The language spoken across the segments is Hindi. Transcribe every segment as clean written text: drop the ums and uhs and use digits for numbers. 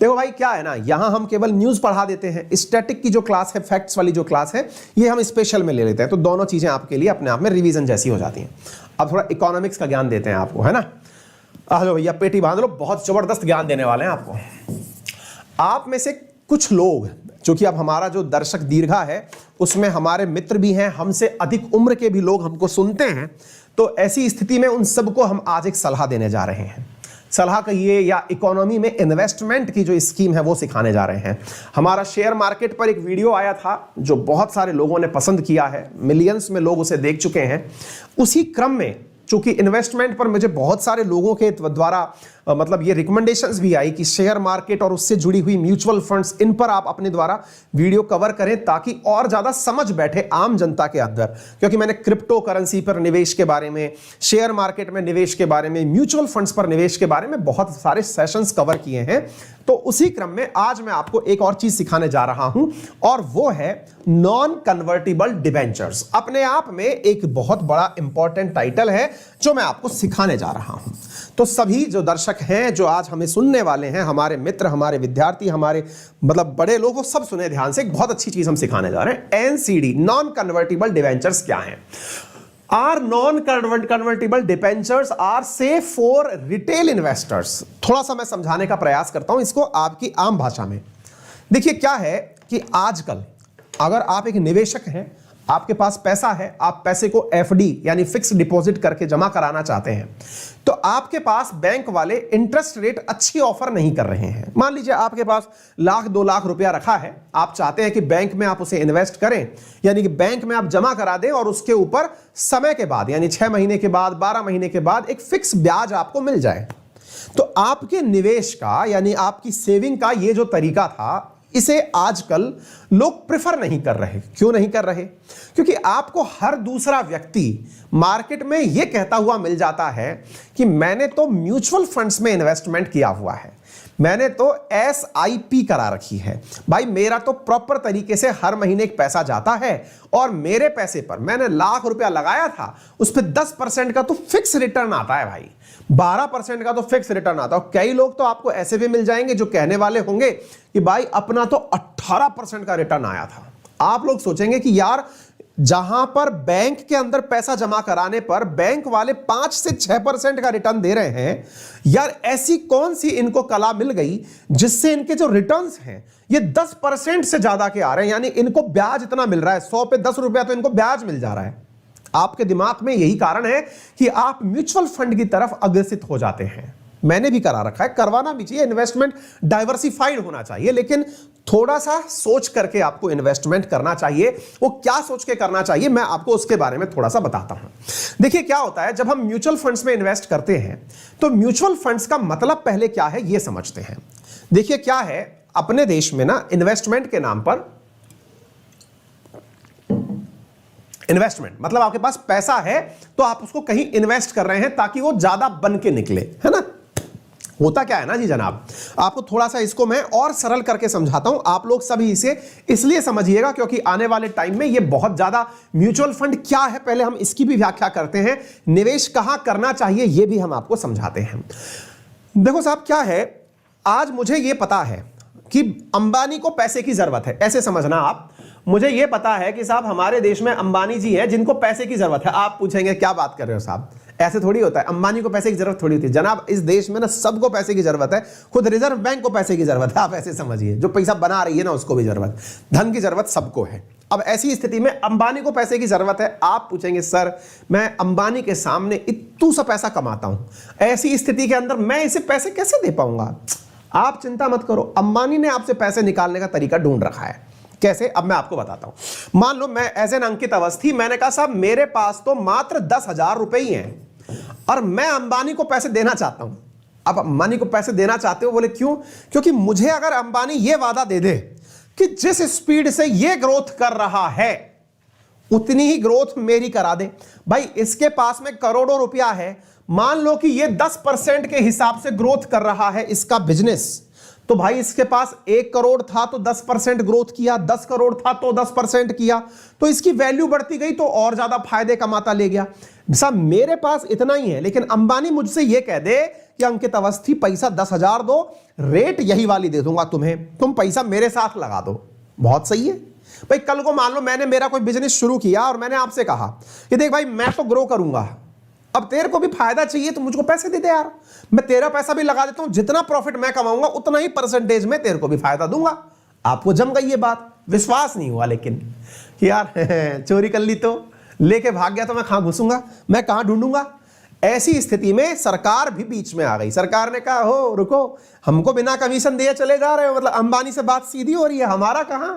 देखो भाई क्या है ना, यहां हम केवल न्यूज पढ़ा देते हैं, स्टैटिक की जो क्लास है, फैक्ट्स वाली जो क्लास है, ये हम स्पेशल में ले लेते हैं, तो दोनों चीजें आपके लिए अपने आप में रिवीजन जैसी हो जाती हैं। अब थोड़ा इकोनॉमिक्स का ज्ञान देते हैं आपको, है ना। हेलो भैया, पेटी बांध लो, बहुत जबरदस्त ज्ञान देने वाले हैं आपको। आप में से कुछ लोग, क्योंकि अब हमारा जो दर्शक दीर्घा है उसमें हमारे मित्र भी हैं, हमसे अधिक उम्र के भी लोग हमको सुनते हैं, तो ऐसी स्थिति में उन सबको हम आज एक सलाह देने जा रहे हैं। सलाह कहिए या इकोनॉमी में इन्वेस्टमेंट की जो स्कीम है वो सिखाने जा रहे हैं। हमारा शेयर मार्केट पर एक वीडियो आया था जो बहुत सारे लोगों ने पसंद किया है, मिलियंस में लोग उसे देख चुके हैं। उसी क्रम में चूंकि इन्वेस्टमेंट पर मुझे बहुत सारे लोगों के द्वारा मतलब ये रिकमेंडेशंस भी आई कि शेयर मार्केट और उससे जुड़ी हुई म्यूचुअल फंड्स, इन पर आप अपने द्वारा वीडियो कवर करें ताकि और ज्यादा समझ बैठे आम जनता के अंदर। क्योंकि मैंने क्रिप्टो करेंसी पर निवेश के बारे में, शेयर मार्केट में निवेश के बारे में, म्यूचुअल फंड्स पर निवेश के बारे में बहुत सारे सेशंस कवर किए हैं। तो उसी क्रम में आज मैं आपको एक और चीज सिखाने जा रहा हूं, और वो है नॉन कन्वर्टिबल डिबेंचर्स। अपने आप में एक बहुत बड़ा इंपॉर्टेंट टाइटल है जो मैं आपको सिखाने जा रहा हूं। तो सभी जो दर्शक हैं जो आज हमें सुनने वाले हैं, हमारे मित्र, हमारे विद्यार्थी, हमारे मतलब बड़े लोग, वो सब सुने ध्यान से। एक बहुत अच्छी चीज हम सिखाने जा रहे हैं। एनसीडी, नॉन कन्वर्टिबल डिबेंचर्स क्या हैं? Are non convertible debentures are safe for retail investors. थोड़ा सा मैं समझाने का प्रयास करता हूं इसको आपकी आम भाषा में। देखिए क्या है कि आजकल अगर आप एक निवेशक हैं, आपके पास पैसा है, आप पैसे को एफडी यानी फिक्स डिपॉजिट करके जमा कराना चाहते हैं, तो आपके पास बैंक वाले इंटरेस्ट रेट अच्छी ऑफर नहीं कर रहे हैं। मान लीजिए आपके पास 1-2 लाख रुपया रखा है, आप चाहते हैं कि बैंक में आप उसे इन्वेस्ट करें, यानी कि बैंक में आप जमा करा दें और उसके ऊपर समय के बाद यानी 6 महीने के बाद, 12 महीने के बाद एक फिक्स ब्याज आपको मिल जाए। तो आपके निवेश का यानी आपकी सेविंग का ये जो तरीका था, इसे आजकल लोग प्रेफर नहीं कर रहे। क्यों नहीं कर रहे? क्योंकि आपको हर दूसरा व्यक्ति मार्केट में यह कहता हुआ मिल जाता है कि मैंने तो म्यूचुअल फंड्स में इन्वेस्टमेंट किया हुआ है, मैंने तो SIP करा रखी है, भाई मेरा तो प्रॉपर तरीके से हर महीने एक पैसा जाता है और मेरे पैसे पर मैंने लाख रुपया लगाया था, उस पर 10% का तो फिक्स रिटर्न आता है भाई, 12% का तो फिक्स रिटर्न आता है। कई लोग तो आपको ऐसे भी मिल जाएंगे जो कहने वाले होंगे कि भाई अपना तो 18% का रिटर्न आया था। आप लोग सोचेंगे कि यार जहां पर बैंक के अंदर पैसा जमा कराने पर बैंक वाले 5 से 6% का रिटर्न दे रहे हैं, यार ऐसी कौन सी इनको कला मिल गई जिससे इनके जो रिटर्न्स हैं ये 10% से ज्यादा के आ रहे हैं, यानी इनको ब्याज इतना मिल रहा है, 100 पे 10 रुपया तो इनको ब्याज मिल जा रहा है। आपके दिमाग में यही कारण है कि आप म्यूचुअल फंड की तरफ अग्रसित हो जाते हैं। मैंने भी करा रखा है, करवाना भी चाहिए, इन्वेस्टमेंट डाइवर्सिफाइड होना चाहिए, लेकिन थोड़ा सा सोच करके आपको इन्वेस्टमेंट करना चाहिए। वो क्या सोच के करना चाहिए मैं आपको उसके बारे में थोड़ा सा बताता हूं। देखिए क्या होता है, जब हम म्यूचुअल फंड्स में इन्वेस्ट करते हैं तो म्यूचुअल फंड्स का मतलब पहले क्या है ये समझते हैं। देखिए क्या है, अपने देश में ना इन्वेस्टमेंट के नाम पर, इन्वेस्टमेंट मतलब आपके पास पैसा है तो आप उसको कहीं इन्वेस्ट कर रहे हैं ताकि वो ज्यादा बन के निकले, है ना। होता क्या है ना जी जनाब, आपको थोड़ा सा इसको मैं और सरल करके समझाता हूं, आप लोग सभी इसे इसलिए समझिएगा क्योंकि आने वाले टाइम में ये बहुत ज्यादा, म्यूचुअल फंड क्या है पहले हम इसकी भी व्याख्या करते हैं, निवेश कहां करना चाहिए ये भी हम आपको समझाते हैं। देखो साहब क्या है, आज मुझे ये पता है कि अंबानी को पैसे की जरूरत है, ऐसे समझना आप। मुझे यह पता है कि साहब हमारे देश में अंबानी जी हैं जिनको पैसे की जरूरत है। आप पूछेंगे क्या बात कर रहे हो साहब, ऐसे थोड़ी होता है, अंबानी को पैसे की जरूरत थोड़ी होती है जनाब। इस देश में ना सबको पैसे की जरूरत है, खुद रिजर्व बैंक को पैसे की जरूरत है, आप ऐसे समझिए, जो पैसा बना रही है ना उसको भी जरूरत, धन की जरूरत सबको है। अब ऐसी स्थिति में अंबानी को पैसे की जरूरत है। आप पूछेंगे सर मैं अंबानी के सामने इतना सा पैसा कमाता हूं, ऐसी स्थिति के अंदर मैं इसे पैसे कैसे दे पाऊंगा? आप चिंता मत करो, अंबानी ने आपसे पैसे निकालने का तरीका ढूंढ रखा है। कैसे? अब मैं आपको बताता हूं। मान लो मैं एज एन अंकित अवस्थी, मैंने कहा साहब मेरे पास तो मात्र 10,000 रुपए ही हैं और मैं अंबानी को पैसे देना चाहता हूं। अब अंबानी को पैसे देना चाहते हो, बोले क्यों? क्योंकि मुझे अगर अंबानी ये वादा दे दे कि जिस स्पीड से ये ग्रोथ कर रहा है उतनी ही ग्रोथ मेरी करा दे। भाई इसके पास में करोड़ों रुपया है, मान लो कि ये 10% के हिसाब से ग्रोथ कर रहा है इसका बिजनेस, तो भाई इसके पास 1 करोड़ था तो 10% ग्रोथ किया, 10 करोड़ था तो 10% किया, तो इसकी वैल्यू बढ़ती गई तो और ज्यादा फायदे कमाता ले गया। साहब मेरे पास इतना ही है, लेकिन अंबानी मुझसे यह कह दे कि अंकित अवस्थी पैसा 10,000 दो, रेट यही वाली दे दूंगा तुम्हें, तुम पैसा मेरे साथ लगा दो, बहुत सही है भाई। कल को मान लो मैंने मेरा कोई बिजनेस शुरू किया और मैंने आपसे कहा कि देख भाई मैं तो ग्रो करूंगा, अब तेरे को भी फायदा चाहिए तो मुझको पैसे दे दे यार, मैं तेरा पैसा भी लगा देता हूं, जितना प्रॉफिट मैं कमाऊंगा उतना ही परसेंटेज में तेरे को भी फायदा दूंगा। आपको जम गई ये बात, विश्वास नहीं हुआ, लेकिन यार चोरी कर ली तो, लेके भाग गया तो मैं कहां घुसूंगा, मैं कहां ढूंढूंगा। ऐसी स्थिति में सरकार भी बीच में आ गई। सरकार ने कहा हो रुको, हमको बिना कमीशन दिए चले जा रहे हो, मतलब अंबानी से बात सीधी हो रही है, हमारा कहां।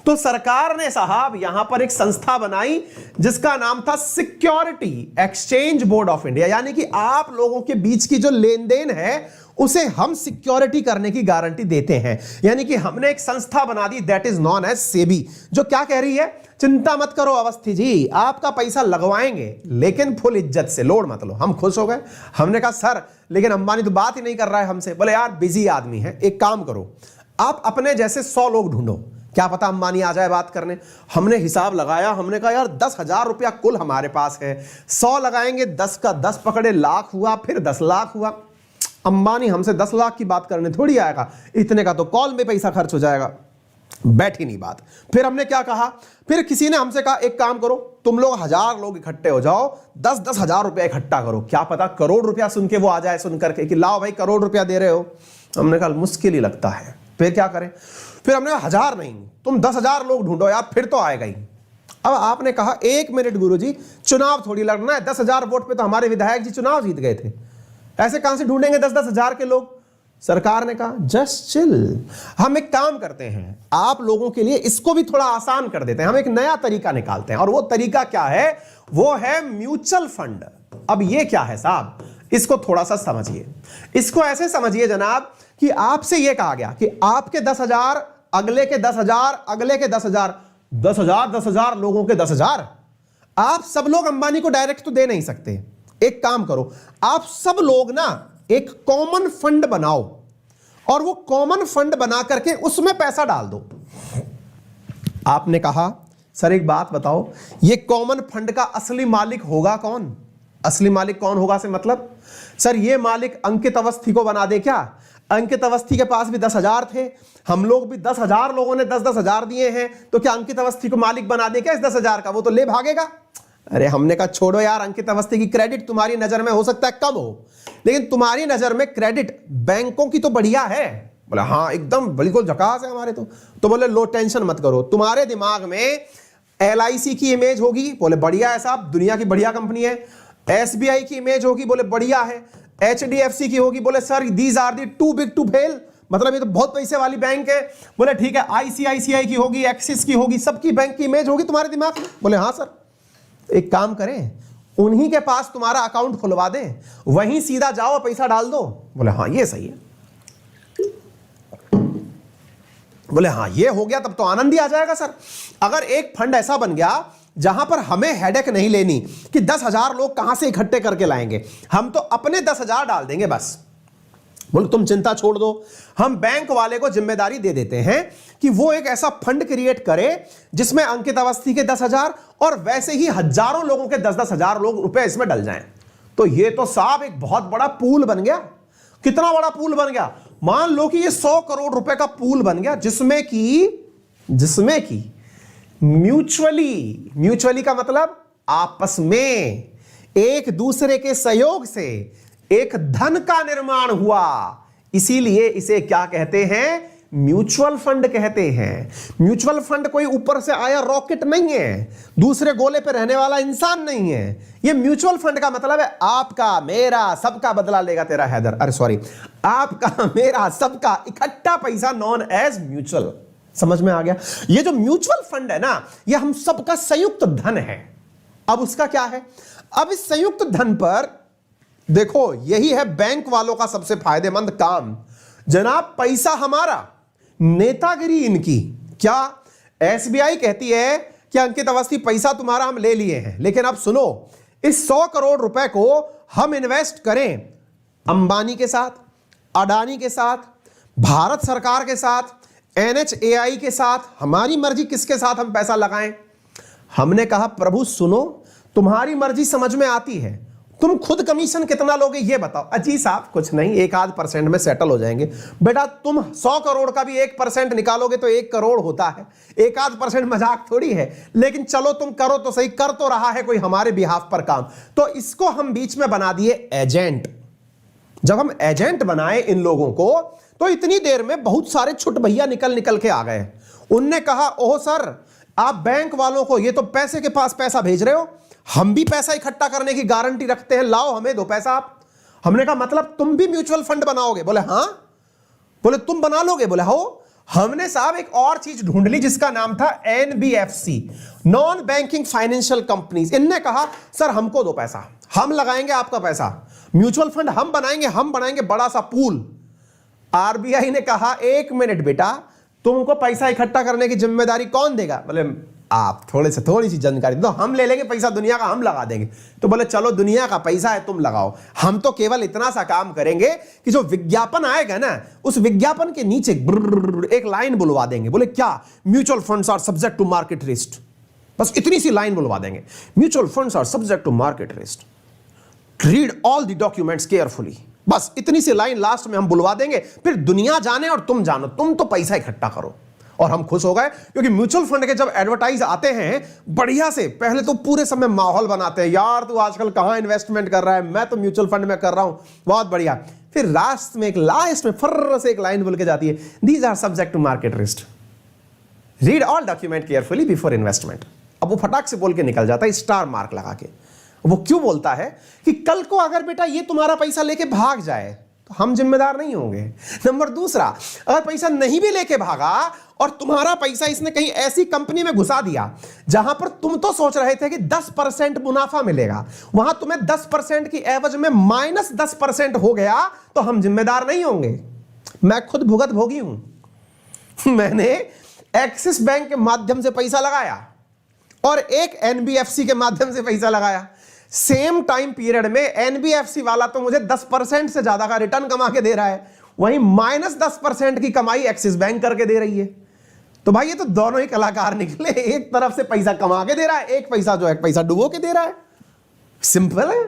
तो सरकार ने साहब यहां पर एक संस्था बनाई जिसका नाम था security exchange board of India, यानी कि आप लोगों के बीच की जो लेन देन है उसे हम सिक्योरिटी करने की गारंटी देते हैं। यानी कि हमने एक संस्था बना दी, that is non as SEBI, जो क्या कह रही है, चिंता मत करो अवस्थी जी, आपका पैसा लगवाएंगे लेकिन फुल इज्जत से, लोड मत लो। हम खुश हो गए, हमने कहा सर लेकिन अंबानी तो बात ही नहीं कर रहा है हमसे। बोले यार बिजी आदमी है, एक काम करो आप अपने जैसे 100 लोग ढूंढो, क्या पता अंबानी आ जाए बात करने। हमने हिसाब लगाया, हमने कहा यार 10,000 रुपया कुल हमारे पास है, 100 लगाएंगे, 10 का 10 पकड़े, लाख हुआ, फिर 10 लाख हुआ। अंबानी हमसे 10 लाख की बात करने थोड़ी आएगा, इतने का तो कॉल में पैसा खर्च हो जाएगा, बैठी नहीं बात। फिर हमने क्या कहा, फिर किसी ने हमसे कहा एक काम करो, तुम लोग 1000 लोग इकट्ठे हो जाओ, 10-10 हजार रुपया इकट्ठा करो, क्या पता करोड़ रुपया सुन के वो आ जाए सुन करके कि लाओ भाई करोड़ रुपया दे रहे हो। हमने कहा मुश्किल ही लगता है, फिर क्या करें। फिर हमने कहा 1000 नहीं, तुम 10,000 लोग ढूंढो यार, फिर तो आएगा ही। अब आपने कहा 1 मिनट गुरुजी, चुनाव थोड़ी लड़ना है, 10,000 वोट पे तो हमारे विधायक जी चुनाव जीत गए थे, ऐसे कहां से ढूंढेंगे 10-10 हजार के लोग। सरकार ने कहा जस्ट चिल, हम एक काम करते हैं, आप लोगों के लिए इसको भी थोड़ा आसान कर देते हैं, हम एक नया तरीका निकालते हैं। और वो तरीका क्या है, वो है म्यूचुअल फंड। अब ये क्या है साहब, इसको थोड़ा सा समझिए। इसको ऐसे समझिए जनाब कि आपसे ये कहा गया कि आपके 10,000, अगले के 10,000, अगले के 10,000, 10,000 10,000 लोगों के 10,000। आप सब लोग अंबानी को डायरेक्ट तो दे नहीं सकते, एक काम करो, आप सब लोग ना एक कॉमन फंड बनाओ और वो कॉमन फंड बना करके उसमें पैसा डाल दो। आपने कहा सर एक बात बताओ, ये कॉमन फंड का असली मालिक होगा कौन? असली मालिक कौन होगा से मतलब, सर ये मालिक अंकित अवस्थी को बना दे क्या? अंकित अवस्थी के पास भी 10,000 थे, हम लोग भी 10,000 लोगों ने 10-10 हजार दिए हैं, तो क्या अंकित अवस्थी को मालिक बना दे क्या इस 10,000 का? वो तो ले भागेगा। अरे हमने कहा छोड़ो यार, अंकित अवस्थी की क्रेडिट तुम्हारी नजर में हो सकता है कम हो, लेकिन तुम्हारी नजर में क्रेडिट बैंकों की तो बढ़िया है। बोले हाँ एकदम बिल्कुल झकास है हमारे तो बोले लो टेंशन मत करो, तुम्हारे दिमाग में LIC की इमेज होगी, बोले बढ़िया है साहब, दुनिया की बढ़िया कंपनी है। SBI की इमेज होगी, बोले बढ़िया है। HDFC की होगी, बोले sir these are the too big to fail, मतलब ये तो बहुत पैसे वाली बैंक है। बोले ठीक है, ICICI की होगी, एक्सिस की होगी, सबकी बैंक की इमेज होगी तुम्हारे दिमाग में। बोले हाँ सर, एक काम करें, उन्हीं के पास तुम्हारा अकाउंट खुलवा दें, वहीं सीधा जाओ पैसा डाल दो। बोले हाँ ये सही है। बोले हाँ ये हो गया, तब तो आनंद ही आ जाएगा सर। अगर एक फंड ऐसा बन गया जहां पर हमें हेडेक नहीं लेनी कि 10,000 लोग कहां से इकट्ठे करके लाएंगे, हम तो अपने 10,000 डाल देंगे बस। बोले तुम चिंता छोड़ दो, हम बैंक वाले को जिम्मेदारी दे देते हैं कि वो एक ऐसा फंड क्रिएट करे जिसमें अंकित अवस्थी के 10,000 और वैसे ही हजारों लोगों के 10-10 हजार लोग रुपए इसमें डल जाएं। तो ये तो साहब एक बहुत बड़ा पूल बन गया। कितना बड़ा पूल बन गया, मान लो कि ये 100 करोड़ रुपए का पूल बन गया, जिसमें की म्यूचुअली का मतलब आपस में एक दूसरे के सहयोग से एक धन का निर्माण हुआ, इसीलिए इसे क्या कहते हैं, म्यूचुअल फंड कहते हैं। म्यूचुअल फंड कोई ऊपर से आया रॉकेट नहीं है, दूसरे गोले पे रहने वाला इंसान नहीं है। ये म्यूचुअल फंड का मतलब है आपका मेरा सबका बदला लेगा तेरा हैदर, अरे सॉरी, आपका मेरा सबका इकट्ठा पैसा नॉन एज म्यूचुअल। समझ में आ गया? ये जो म्यूचुअल फंड है ना, ये हम सबका संयुक्त धन है। अब उसका क्या है, अब इस संयुक्त धन पर देखो, यही है बैंक वालों का सबसे फायदेमंद काम। जनाब पैसा हमारा, नेतागिरी इनकी। क्या SBI कहती है कि अंकित अवस्थी पैसा तुम्हारा हम ले लिए हैं, लेकिन अब सुनो, इस 100 करोड़ रुपए को हम इन्वेस्ट करें अंबानी के साथ, अडानी के साथ, भारत सरकार के साथ, NHAI के साथ, हमारी मर्जी किसके साथ हम पैसा लगाएं। हमने कहा प्रभु सुनो, तुम्हारी मर्जी समझ में आती है, तुम खुद कमीशन कितना लोगे ये बताओ। अजी साहब कुछ नहीं, 1-8% में सेटल हो जाएंगे। बेटा तुम 100 करोड़ का भी 1% निकालोगे तो 1 करोड़ होता है, 1-8% मजाक थोड़ी है। लेकिन चलो तुम करो तो सही, कर तो रहा है कोई हमारे बिहाफ पर काम। तो इसको हम बीच में बना दिए एजेंट। जब हम एजेंट बनाए इन लोगों को तो इतनी देर में बहुत सारे छुट भैया निकल के आ गए। उनने कहा ओह सर आप बैंक वालों को, ये तो पैसे के पास पैसा भेज रहे हो, हम भी पैसा इकट्ठा करने की गारंटी रखते हैं, लाओ हमें दो पैसा आप। हमने कहा मतलब तुम भी म्यूचुअल फंड बनाओगे? बोले हाँ। बोले तुम बना लोगे? बोले हो। हमने साहब एक और चीज ढूंढ ली जिसका नाम था NBFC, non banking financial companies. इनने कहा सर हमको दो पैसा, हम लगाएंगे आपका पैसा, म्यूचुअल फंड हम बनाएंगे बड़ा सा पूल। RBI ने कहा 1 मिनट बेटा, तुमको पैसा इकट्ठा करने की जिम्मेदारी कौन देगा? बोले आप थोड़ी सी जानकारी दो, हम ले लेंगे पैसा दुनिया का, हम लगा देंगे। तो बोले चलो दुनिया का पैसा है तुम लगाओ, हम तो केवल इतना सा काम करेंगे कि जो विज्ञापन आएगा ना उस विज्ञापन के नीचे एक लाइन बुलवा देंगे। बोले क्या? Mutual funds are subject to market risk. बस इतनी सी लाइन बुलवा देंगे, mutual funds are subject to market risk, read all the documents carefully. बस इतनी सी लाइन लास्ट में हम बुलवा देंगे, फिर दुनिया जाने और तुम जानो, तुम तो पैसा इकट्ठा करो। और हम खुश हो गए क्योंकि म्यूचुअल फंड के जब एडवर्टाइज आते हैं बढ़िया से, पहले तो पूरे समय माहौल बनाते हैं, यार तू आजकल कहां इन्वेस्टमेंट कर रहा है, मैं तो म्यूचुअल फंड में कर रहा हूं, बहुत बढ़िया। फिर लास्ट में फर्र से एक लाइन बोल के जाती है, these are subject to market risk, read all document carefully before investment. अब वो फटाक से बोल के निकल जाता है स्टार मार्क लगा के। वो क्यों बोलता है कि कल को अगर बेटा ये तुम्हारा पैसा लेके भाग जाए तो हम जिम्मेदार नहीं होंगे। नंबर दूसरा, अगर पैसा नहीं भी लेके भागा और तुम्हारा पैसा इसने कहीं ऐसी कंपनी में घुसा दिया जहां पर तुम तो सोच रहे थे कि 10% मुनाफा मिलेगा, वहां तुम्हें 10% की एवज में -10% हो गया, तो हम जिम्मेदार नहीं होंगे। मैं खुद भुगत भोगी हूं। मैंने एक्सिस बैंक के माध्यम से पैसा लगाया और एक NBFC के माध्यम से पैसा लगाया। सेम टाइम पीरियड में NBFC वाला तो मुझे 10% से ज्यादा का रिटर्न कमा के दे रहा है, वहीं -10% की कमाई एक्सिस बैंक करके दे रही है। तो भाई ये तो दोनों ही कलाकार निकले, एक तरफ से पैसा कमा के दे रहा है, एक पैसा जो है पैसा डुबो के दे रहा है। सिंपल है,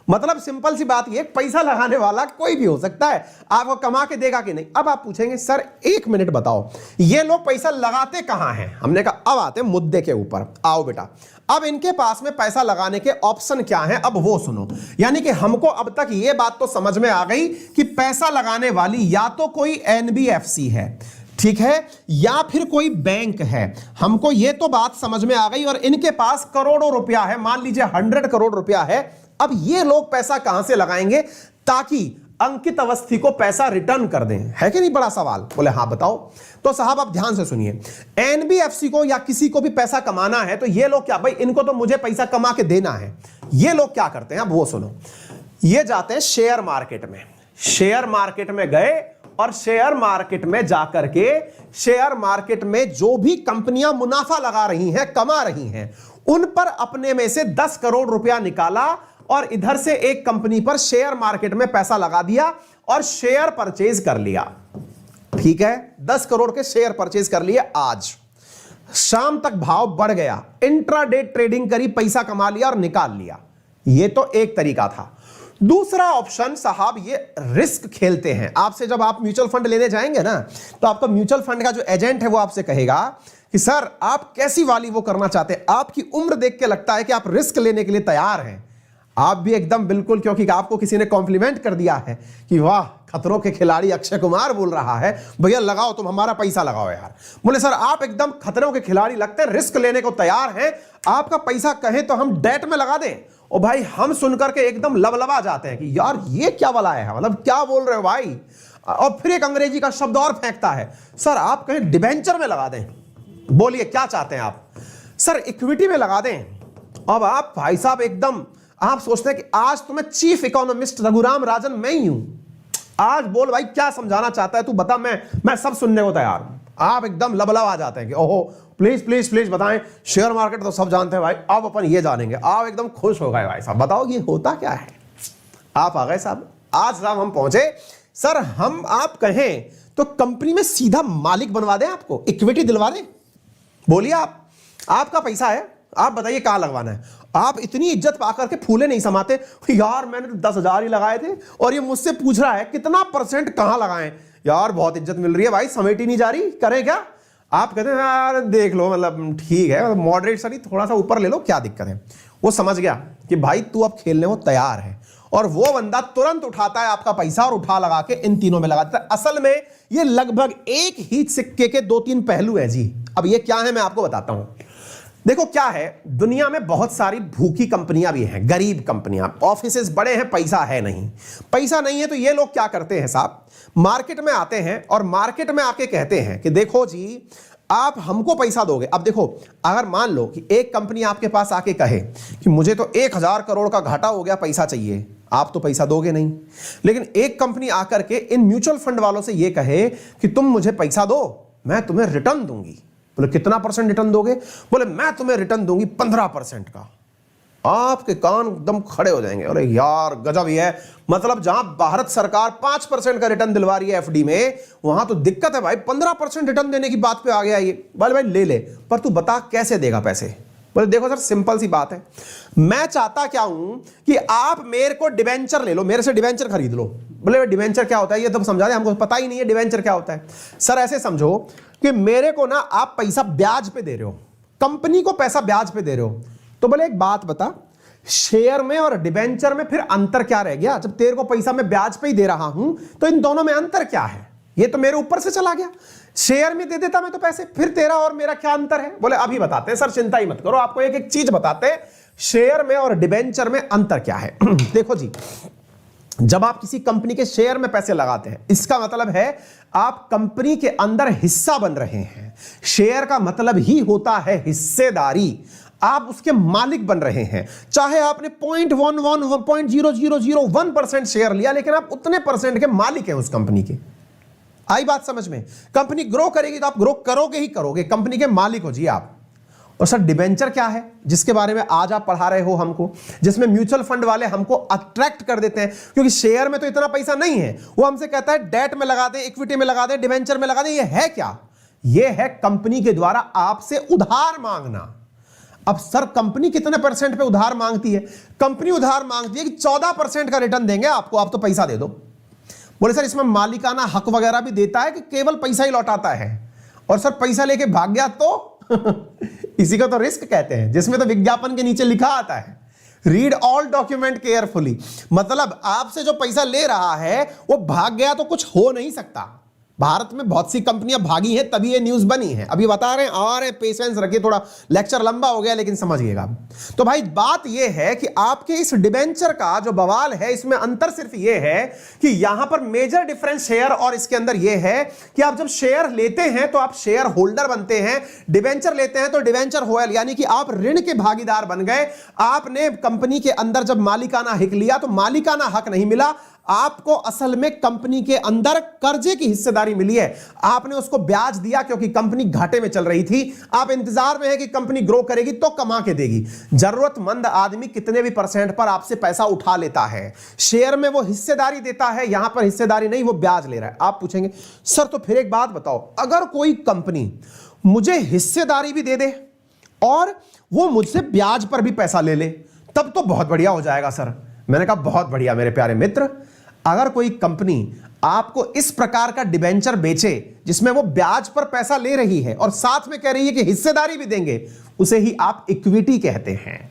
मतलब सिंपल सी बात ये, पैसा लगाने वाला कोई भी हो सकता है, आपको कमा के देगा कि नहीं। अब आप पूछेंगे सर 1 मिनट बताओ ये लोग पैसा लगाते कहां हैं? हमने कहा अब आते मुद्दे के ऊपर। आओ बेटा, अब इनके पास में पैसा लगाने के ऑप्शन क्या है, अब वो सुनो। यानी कि हमको अब तक ये बात तो समझ में आ गई कि पैसा लगाने वाली या तो कोई NBFC है, ठीक है, या फिर कोई बैंक है। हमको ये तो बात समझ में आ गई, और इनके पास करोड़ों रुपया है, मान लीजिए 100 करोड़ रुपया है। अब ये लोग पैसा कहां से लगाएंगे ताकि अंकित अवस्थी को पैसा रिटर्न कर दें? है कि नहीं बड़ा सवाल? बोले हाँ बताओ। तो साहब आप ध्यान से सुनिए, NBFC को या किसी को भी पैसा कमाना है तो ये लोग क्या, भाई इनको तो मुझे पैसा कमा के देना है, ये लोग क्या करते हैं अब वो सुनो। ये जाते हैं शेयर मार्केट में, शेयर मार्केट में गए और शेयर मार्केट में जाकर के शेयर मार्केट में जो भी कंपनियां मुनाफा लगा रही हैं, कमा रही हैं, उन पर अपने में से 10 करोड़ रुपया निकाला और इधर से एक कंपनी पर शेयर मार्केट में पैसा लगा दिया और शेयर परचेज कर लिया। ठीक है, 10 करोड़ के शेयर परचेज कर लिए। आज शाम तक भाव बढ़ गया, इंट्राडे ट्रेडिंग करी, पैसा कमा लिया और निकाल लिया। यह तो एक तरीका था। दूसरा ऑप्शन साहब ये रिस्क खेलते हैं। आपसे जब आप म्यूचुअल फंड लेने जाएंगे ना तो आपका म्यूचुअल फंड का जो एजेंट है वो आपसे कहेगा कि सर आप कैसी वाली वो करना चाहते हैं, आपकी उम्र देख के लगता है कि आप रिस्क लेने के लिए तैयार हैं। आप भी एकदम बिल्कुल, क्योंकि आपको किसी ने कॉम्प्लीमेंट कर दिया है कि वाह खतरों के खिलाड़ी अक्षय कुमार बोल रहा है, भैया लगाओ तुम हमारा पैसा लगाओ यार। बोले सर आप एकदम खतरों के खिलाड़ी लगते हैं, रिस्क लेने को तैयार हैं, आपका पैसा कहे तो हम डेट में लगा दें। और भाई हम सुनकर के एकदम लबलबा जाते हैं कि यार ये क्या वाला है, मतलब क्या बोल रहे हो भाई। और फिर एक अंग्रेजी का शब्द और फेंकता है, सर आप कहें डिबेंचर में लगा दें। बोलिए क्या चाहते हैं आप? सर इक्विटी में लगा दें। अब आप भाई साहब एकदम आप सोचते हैं कि आज तो मैं चीफ इकोनॉमिस्ट रघुराम राजन मैं ही हूं, आज बोल भाई क्या समझाना चाहता है तू बता, मैं सब सुनने को तैयार हूं। आप एकदम लबलबा जाते हैं कि ओहो प्लीज प्लीज प्लीज बताएं, शेयर मार्केट तो सब जानते हैं भाई, अब अपन ये जानेंगे। आप एकदम खुश हो गए भाई साहब, बताओ ये होता क्या है। आप आ गए साहब, आज साहब हम पहुंचे। सर हम आप कहें तो कंपनी में सीधा मालिक बनवा दें, आपको इक्विटी दिलवा दें। बोलिए आप, आपका पैसा है, आप बताइए कहां लगवाना है। आप इतनी इज्जत पाकर के फूले नहीं समाते, यार मैंने तो 10,000 ही लगाए थे और ये मुझसे पूछ रहा है कितना % कहां लगाएं, यार बहुत इज्जत मिल रही है भाई, समेटी नहीं जा रही, करें क्या? आप कहते हैं यार देख लो, मतलब ठीक है, मॉडरेट सही, थोड़ा सा ऊपर ले लो, क्या दिक्कत है। वो समझ गया कि भाई तू अब खेलने को तैयार है, और वो बंदा तुरंत उठाता है आपका पैसा और उठा लगा के इन तीनों में लगाता है। असल में ये लगभग एक ही सिक्के के 2-3 पहलू है जी। अब ये क्या है मैं आपको बताता हूं। देखो क्या है, दुनिया में बहुत सारी भूखी कंपनियां भी हैं, गरीब कंपनियां, ऑफिसेस बड़े हैं, पैसा है नहीं। पैसा नहीं है तो ये लोग क्या करते हैं साहब, मार्केट में आते हैं और मार्केट में आके कहते हैं कि देखो जी आप हमको पैसा दोगे। अब देखो, अगर मान लो कि एक कंपनी आपके पास आके कहे कि मुझे तो 1,000 करोड़ का घाटा हो गया, पैसा चाहिए, आप तो पैसा दोगे नहीं। लेकिन एक कंपनी आकर के इन म्यूचुअल फंड वालों से ये कहे कि तुम मुझे पैसा दो, मैं तुम्हें रिटर्न दूंगी। बोले कितना % रिटर्न दोगे? बोले मैं तुम्हें रिटर्न दूंगी 15% का। आपके कान एकदम खड़े हो जाएंगे, अरे यार गजब ही है। मतलब जहां भारत सरकार 5% का रिटर्न दिलवा रही है एफडी में, वहां तो दिक्कत है भाई, 15% रिटर्न देने की बात पे आ गया ये। बोले भाई ले ले, पर तू बता कैसे देगा पैसे? बोले देखो सर सिंपल सी बात है, मैं चाहता क्या हूं कि आप मेरे को डिवेंचर ले लो, मेरे से डिवेंचर खरीद लो। बोले डिवेंचर क्या होता है ये तो समझा दे, हमको पता ही नहीं है डिवेंचर क्या होता है। सर ऐसे समझो कि मेरे को ना आप पैसा ब्याज पे दे रहे हो, कंपनी को पैसा ब्याज पे दे रहे हो। तो बोले एक बात बता, शेयर में और डिवेंचर में फिर अंतर क्या रह गया? जब तेरे को पैसा मैं ब्याज पे ही दे रहा हूं तो इन दोनों में अंतर क्या है? ये तो मेरे ऊपर से चला गया, शेयर में दे देता मैं तो पैसे, फिर तेरा और मेरा क्या अंतर है? बोले अभी बताते हैं सर, चिंता ही मत करो, आपको एक एक चीज बताते हैं, शेयर में और डिवेंचर में अंतर क्या है। देखो जी, जब आप किसी कंपनी के शेयर में पैसे लगाते हैं, इसका मतलब है आप कंपनी के अंदर हिस्सा बन रहे हैं। शेयर का मतलब ही होता है हिस्सेदारी, आप उसके मालिक बन रहे हैं। चाहे आपने 0.00001% शेयर लिया, लेकिन आप उतने % के मालिक हैं उस कंपनी के। आई बात समझ में? कंपनी ग्रो करेगी तो आप ग्रो करोगे ही करोगे, कंपनी के मालिक हो जी आप। और सर डिवेंचर क्या है, जिसके बारे में आज आप पढ़ा रहे हो हमको, जिसमें म्यूचुअल फंड वाले हमको अट्रैक्ट कर देते हैं, क्योंकि शेयर में तो इतना पैसा नहीं है। वो हमसे कहता है डेट में लगा दे, इक्विटी में लगा दे, डिवेंचर में लगा दे। ये है क्या? ये है कंपनी के द्वारा आपसे उधार मांगना। अब सर कंपनी कितने % पे उधार मांगती है? कंपनी उधार मांगती है कि 14% का रिटर्न देंगे आपको, आप तो पैसा दे दो। बोले सर इसमें मालिकाना हक वगैरह भी देता है कि केवल पैसा ही लौटाता है? और सर पैसा लेके भाग गया तो इसी को तो रिस्क कहते हैं, जिसमें तो विज्ञापन के नीचे लिखा आता है रीड ऑल डॉक्यूमेंट केयरफुली। मतलब आपसे जो पैसा ले रहा है वो भाग गया तो कुछ हो नहीं सकता। भारत में बहुत सी कंपनियां भागी हैं, तभी ये न्यूज बनी है। अभी बता रहे हैं, और पेशेंस रखिए, थोड़ा लेक्चर लंबा हो गया लेकिन समझिएगा। तो भाई बात ये है कि आपके इस डिबेंचर का जो बवाल है, इसमें अंतर सिर्फ ये है कि यहां पर मेजर डिफरेंस शेयर और इसके अंदर ये है कि आप जब शेयर लेते हैं तो आप शेयर होल्डर बनते हैं, डिबेंचर लेते हैं तो डिबेंचर होल्डर, यानी कि आप ऋण के भागीदार बन गए। आपने कंपनी के अंदर जब मालिकाना हक लिया तो मालिकाना हक नहीं मिला, आपको असल में कंपनी के अंदर कर्जे की हिस्सेदारी मिली है। आपने उसको ब्याज दिया क्योंकि कंपनी घाटे में चल रही थी। आप इंतजार में है कि कंपनी ग्रो करेगी तो कमा के देगी। जरूरतमंद आदमी कितने भी % पर आपसे पैसा उठा लेता है, शेयर में वो हिस्सेदारी देता है, यहां पर हिस्सेदारी नहीं, वो ब्याज ले रहा है। आप पूछेंगे सर तो फिर एक बात बताओ, अगर कोई कंपनी मुझे हिस्सेदारी भी दे दे और वो मुझसे ब्याज पर भी पैसा ले ले, तब तो बहुत बढ़िया हो जाएगा सर। मैंने कहा बहुत बढ़िया मेरे प्यारे मित्र, अगर कोई कंपनी आपको इस प्रकार का डिबेंचर बेचे जिसमें वो ब्याज पर पैसा ले रही है और साथ में कह रही है कि हिस्सेदारी भी देंगे, उसे ही आप इक्विटी कहते हैं।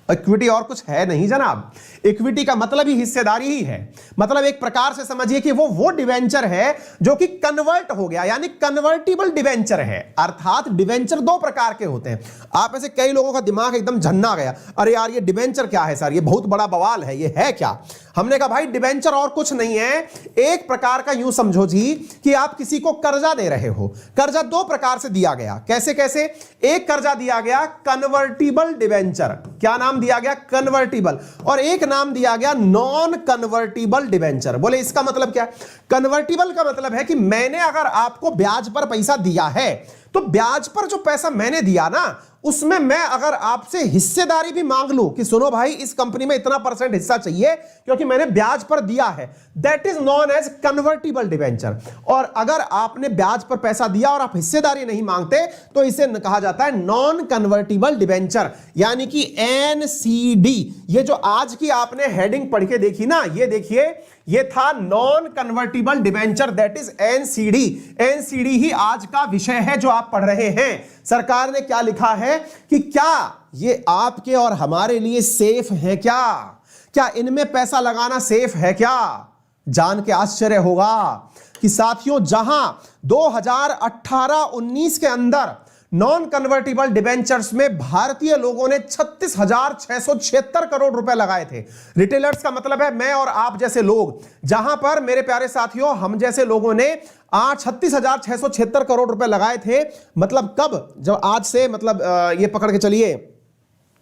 इक्विटी और कुछ है नहीं जनाब, इक्विटी का मतलब ही हिस्सेदारी ही है। मतलब एक प्रकार से समझिए कि वो डिवेंचर है जो कि कन्वर्ट हो गया, यानी कन्वर्टिबल डिवेंचर है। अर्थात डिवेंचर 2 प्रकार के होते हैं। आप ऐसे कई लोगों का दिमाग एकदम झन्ना गया, अरे यार ये डिवेंचर क्या है सर, ये बहुत बड़ा बवाल है, ये है क्या? हमने कहा भाई डिवेंचर और कुछ नहीं है, एक प्रकार का यूं समझो जी कि आप किसी को कर्जा दे रहे हो। कर्जा 2 प्रकार से दिया गया। कैसे कैसे? एक कर्जा दिया गया कन्वर्टिबल डिवेंचर, क्या नाम दिया गया? कन्वर्टिबल। और एक नाम दिया गया नॉन कन्वर्टिबल डिवेंचर। बोले इसका मतलब क्या? कन्वर्टिबल का मतलब है कि मैंने अगर आपको ब्याज पर पैसा दिया है तो ब्याज पर जो पैसा मैंने दिया ना, उसमें मैं अगर आपसे हिस्सेदारी भी मांग लूं कि सुनो भाई इस कंपनी में इतना % हिस्सा चाहिए क्योंकि मैंने ब्याज पर दिया है, that is non age convertible debenture. और अगर आपने ब्याज पर पैसा दिया और आप हिस्सेदारी नहीं मांगते तो इसे कहा जाता है नॉन कन्वर्टिबल डिवेंचर, यानी कि एनसीडी। ये जो आज की आपने हेडिंग पढ़ के देखी ना, ये देखिए, ये था non convertible debenture, that is NCD. NCD ही आज का विषय है जो आप पढ़ रहे हैं। सरकार ने क्या लिखा है कि क्या ये आपके और हमारे लिए सेफ है, क्या इनमें पैसा लगाना सेफ है क्या? जान के आश्चर्य होगा कि साथियों, जहां 2018-19 के अंदर नॉन कन्वर्टिबल डिबेंचर्स में भारतीय लोगों ने 36,676 करोड़ रुपए लगाए थे। रिटेलर्स का मतलब है मैं और आप जैसे लोग, जहां पर मेरे प्यारे साथियों हम जैसे लोगों ने 36,676 करोड़ रुपए लगाए थे। मतलब कब? जब आज से मतलब ये पकड़ के चलिए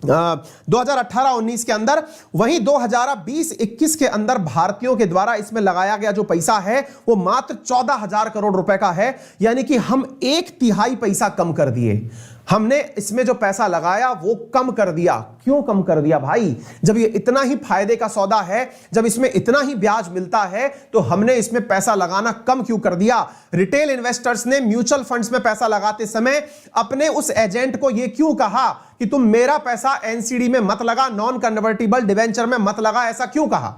2018-19 के अंदर। वहीं 2020-21 के अंदर भारतीयों के द्वारा इसमें लगाया गया जो पैसा है वो मात्र 14,000 करोड़ रुपए का है, यानी कि हम 1/3 पैसा कम कर दिए। हमने इसमें जो पैसा लगाया वो कम कर दिया। क्यों कम कर दिया भाई? जब ये इतना ही फायदे का सौदा है, जब इसमें इतना ही ब्याज मिलता है, तो हमने इसमें पैसा लगाना कम क्यों कर दिया? रिटेल इन्वेस्टर्स ने म्यूचुअल फंड्स में पैसा लगाते समय अपने उस एजेंट को ये क्यों कहा कि तुम मेरा पैसा एनसीडी में मत लगा, नॉन कन्वर्टिबल डिवेंचर में मत लगा? ऐसा क्यों कहा?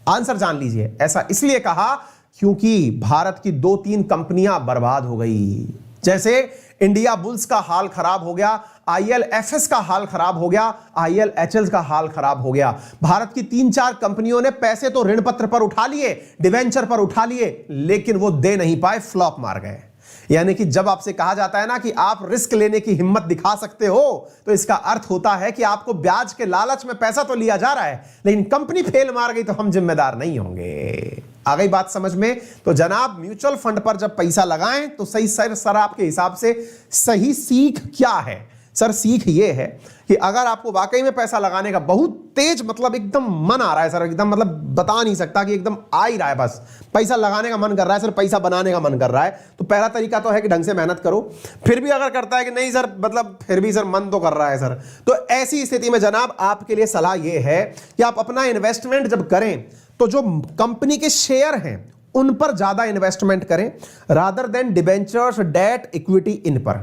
आंसर जान लीजिए। ऐसा इसलिए कहा क्योंकि भारत की 2-3 कंपनियां बर्बाद हो गई। जैसे इंडिया बुल्स का हाल खराब हो गया, ILFS का हाल खराब हो गया, ILHL का हाल खराब हो गया। भारत की 3-4 कंपनियों ने पैसे तो ऋण पत्र पर उठा लिए, डिवेंचर पर उठा लिए, लेकिन वो दे नहीं पाए, फ्लॉप मार गए। यानी कि जब आपसे कहा जाता है ना कि आप रिस्क लेने की हिम्मत दिखा सकते हो, तो इसका अर्थ होता है कि आपको ब्याज के लालच में पैसा तो लिया जा रहा है, लेकिन कंपनी फेल मार गई तो हम जिम्मेदार नहीं होंगे। आ गई बात समझ में? तो जनाब, म्यूचुअल फंड पर जब पैसा लगाएं तो सही सर आपके हिसाब से सही सीख क्या है? सर सीख ये है कि अगर आपको वाकई में पैसा लगाने का बहुत तेज मतलब एकदम मन आ रहा है सर, एकदम मतलब बता नहीं सकता कि एकदम आ ही रहा है, बस पैसा लगाने का मन कर रहा है सर, पैसा बनाने का मन कर रहा है, तो पहला तरीका तो है कि ढंग से मेहनत करो। फिर भी अगर करता है कि नहीं सर मतलब फिर भी सर मन तो कर रहा है सर, तो ऐसी स्थिति में जनाब आपके लिए सलाह यह है कि आप अपना इन्वेस्टमेंट जब करें तो जो कंपनी के शेयर हैं उन पर ज्यादा इन्वेस्टमेंट करें rather than debentures, debt, equity इन पर।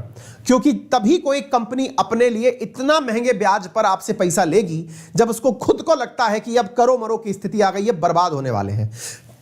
क्योंकि तभी कोई कंपनी अपने लिए इतना महंगे ब्याज पर आपसे पैसा लेगी जब उसको खुद को लगता है कि अब करो मरो की स्थिति आ गई है, बर्बाद होने वाले हैं।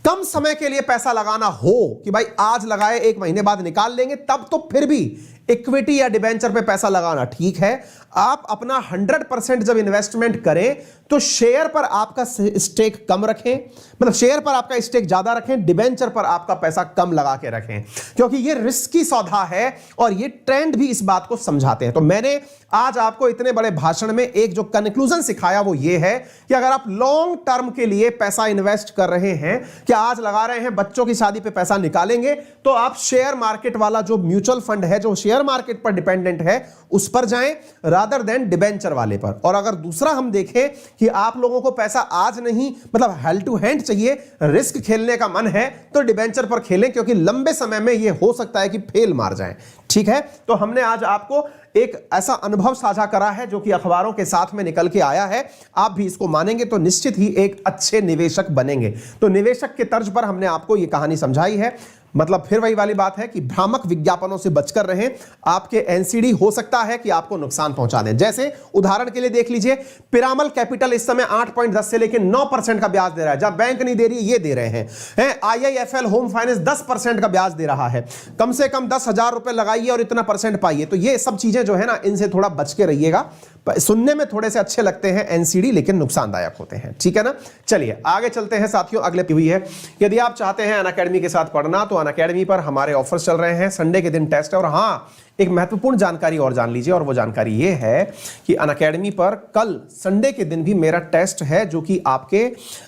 कम समय के लिए पैसा लगाना हो कि भाई आज लगाए 1 महीने बाद निकाल लेंगे, तब तो फिर भी इक्विटी या डिबेंचर पे पैसा लगाना ठीक है। आप अपना 100% जब इन्वेस्टमेंट करें तो शेयर पर आपका स्टेक कम रखें, मतलब शेयर पर आपका स्टेक ज्यादा रखें, डिबेंचर पर आपका पैसा कम लगा के रखें, क्योंकि ये रिस्की सौदा है और ये ट्रेंड भी इस बात को समझाते हैं। तो मैंने आज आपको इतने बड़े भाषण में एक जो कंक्लूजन सिखाया वो ये है कि अगर आप लॉन्ग टर्म के लिए पैसा इन्वेस्ट कर रहे हैं, क्या आज लगा रहे हैं बच्चों की शादी पे पैसा निकालेंगे, तो आप शेयर मार्केट वाला जो म्यूचुअल फंड है जो शेयर मार्केट पर डिपेंडेंट है उस पर जाएं रादर देन डिबेंचर वाले पर। और अगर दूसरा हम देखें कि आप लोगों को पैसा आज नहीं मतलब हैंड टू हैंड चाहिए, रिस्क खेलने का मन है, तो डिबेंचर पर खेलें, क्योंकि लंबे समय में यह हो सकता है कि फेल मार जाएं। ठीक है, तो हमने आज आपको एक ऐसा अनुभव साझा करा है जो कि अखबारों के साथ में निकल के आया है। आप भी इसको मानेंगे तो निश्चित ही एक अच्छे निवेशक बनेंगे। तो निवेशक के तर्ज पर हमने आपको यह कहानी समझाई है। मतलब फिर वही वाली बात है कि भ्रामक विज्ञापनों से बचकर रहें। आपके एनसीडी हो सकता है कि आपको नुकसान पहुंचा दें। जैसे उदाहरण के लिए देख लीजिए, पिरामल कैपिटल इस समय 8.10 से लेकर 9% का ब्याज दे रहा है, जहां बैंक नहीं दे रही ये दे रहे हैं। IIFL होम फाइनेंस 10% का ब्याज दे रहा है। कम से कम 10,000 रुपए लगाइए और इतना % पाइए। तो ये सब चीजें जो है ना, इनसे थोड़ा बच के रहिएगा। सुनने में थोड़े से अच्छे लगते हैं एनसीडी, लेकिन नुकसानदायक होते हैं। ठीक है ना, चलिए आगे चलते हैं साथियों। अगले हुई है, यदि आप चाहते हैं अनअकैडमी के साथ पढ़ना तो अनअकैडमी पर हमारे ऑफर्स चल रहे हैं। संडे के दिन टेस्ट है। और हाँ, एक महत्वपूर्ण जानकारी और जान लीजिए, और वो जानकारी ये है कि अनअकैडमी पर कल संडे के दिन भी मेरा टेस्ट है, जो कि आपके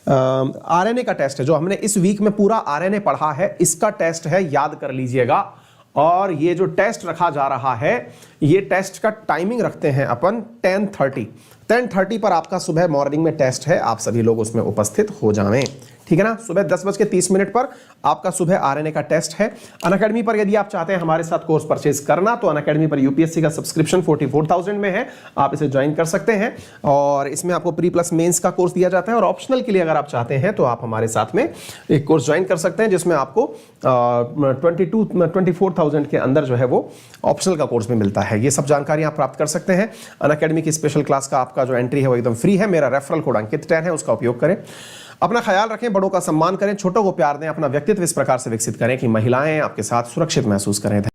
आरएनए का टेस्ट है। जो हमने इस वीक में पूरा आरएनए पढ़ा है, इसका टेस्ट है, याद कर लीजिएगा। और ये जो टेस्ट रखा जा रहा है, ये टेस्ट का टाइमिंग रखते हैं अपन 10:30 पर आपका सुबह मॉर्निंग में टेस्ट है। आप सभी लोग उसमें उपस्थित हो जाएं। ठीक है ना। सुबह 10:30 पर आपका सुबह आरएनए का टेस्ट है। अनअकैडमी पर यदि आप चाहते हैं हमारे साथ कोर्स परचेज करना तो अनअकैडमी पर यूपीएससी का सब्सक्रिप्शन 44,000 में है, आप इसे ज्वाइन कर सकते हैं और इसमें आपको प्री प्लस मेंस का कोर्स दिया जाता है और ऑप्शनल के लिए अगर आप चाहते हैं तो आप हमारे साथ में एक कोर्स ज्वाइन कर सकते हैं जिसमें आपको 24,000 के अंदर जो है वो ऑप्शनल का कोर्स भी मिलता है। ये सब जानकारी आप प्राप्त कर सकते हैं। अनअकैडमी की स्पेशल क्लास का आपका जो एंट्री है वो एकदम फ्री है। मेरा रेफरल कोड अंकित 10 है, उसका उपयोग करें। अपना ख्याल रखें, बड़ों का सम्मान करें, छोटों को प्यार दें, अपना व्यक्तित्व इस प्रकार से विकसित करें कि महिलाएं आपके साथ सुरक्षित महसूस करें।